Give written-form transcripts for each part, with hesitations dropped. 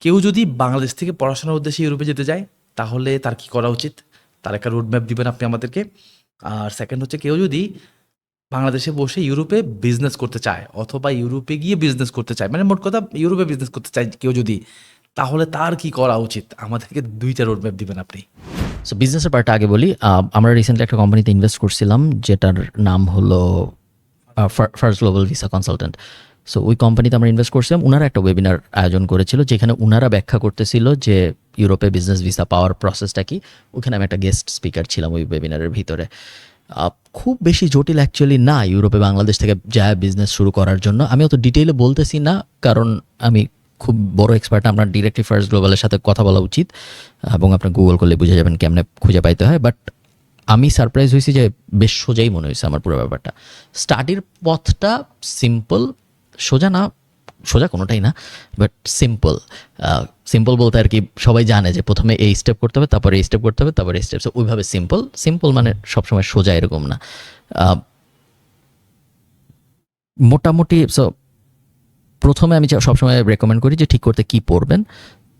কেউ যদি বাংলাদেশ থেকে পড়াশোনার উদ্দেশ্যে ইউরোপে যেতে যায় তাহলে তার কি করা উচিত? তার একটা রোড ম্যাপ দিবেন আপনি আমাদেরকে। আর সেকেন্ড হচ্ছে কেউ যদি বাংলাদেশে বসে ইউরোপে বিজনেস করতে চায় অথবা ইউরোপে গিয়ে বিজনেস করতে চায়, মানে মোট কথা ইউরোপে বিজনেস করতে চায় কেউ যদি, তাহলে তার কি করা উচিত? আমাদেরকে ২টা রোড ম্যাপ দিবেন আপনি। সো বিজনেসের পার্টটা আগে বলি। আমরা রিসেন্টলি একটা কোম্পানিতে ইনভেস্ট করছিলাম যেটার নাম হলো first global visa consultant. So ওই কোম্পানিতে আমরা ইনভেস্ট করছিলাম। উনারা একটা ওয়েবিনার আয়োজন করেছিল যেখানে উনারা ব্যাখ্যা করতেছিল যে ইউরোপে বিজনেস ভিসা পাওয়ার প্রসেসটা কি। ওখানে আমি একটা গেস্ট স্পিকার ছিলাম ওই ওয়েবিনারের ভিতরে। খুব বেশি জটিল অ্যাকচুয়ালি না ইউরোপে বাংলাদেশ থেকে যায় বিজনেস শুরু করার জন্য। আমি অত ডিটেইলে বলতেছি না কারণ আমি খুব বড় এক্সপার্ট। আপনার ডিরেক্টলি ফার্স্ট গ্লোবালের সাথে কথা বলা উচিত এবং আপনার গুগল করলে বুঝে যাবেন কেমনে খুঁজে পাইতে হয়। বাট আমি সারপ্রাইজ হয়েছি যে বেশ সোজাই মনে হয়েছে আমার পুরো ব্যাপারটা। স্টাডির পথটা সিম্পল, সোজা না, সোজা কোনোটাই না, বাট সিম্পল। সিম্পল বলতে আর কি সবাই জানে যে প্রথমে এই স্টেপ করতে হবে, তারপরে এই স্টেপ করতে হবে, তারপরে এই স্টেপ। ওইভাবে সিম্পল। সিম্পল মানে সবসময় সোজা এরকম না। মোটামুটি সো প্রথমে আমি সবসময় রেকমেন্ড করি যে ঠিক করতে কী পড়বেন,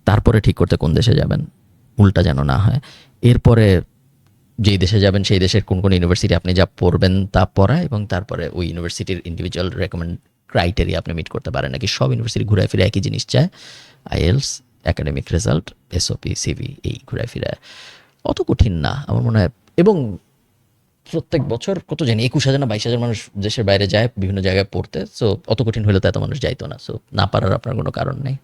তারপরে ঠিক করতে কোন দেশে যাবেন, উল্টা যেন না হয়। এরপরে যেই দেশে যাবেন সেই দেশের কোন কোন ইউনিভার্সিটি আপনি যা পড়বেন তা পড়া, এবং তারপরে ওই ইউনিভার্সিটির ইন্ডিভিজুয়াল রেকমেন্ড ক্রাইটেরিয়া আপনি মিট করতে পারেন নাকি। সব ইউনিভার্সিটি ঘুরায় ফিরে একই জিনিস চায়, IELTS, academic result, SOP, CV, এই ঘুরায় ফিরায়। অত কঠিন না আমার মনে হয়। এবং প্রত্যেক বছর কত জানি ২১,০০০ না ২২,০০০ মানুষ দেশের বাইরে যায় বিভিন্ন জায়গায় পড়তে। সো অত কঠিন হলে তো এত মানুষ যাইতো না। সো না পারার আপনার কোনো কারণ নেই।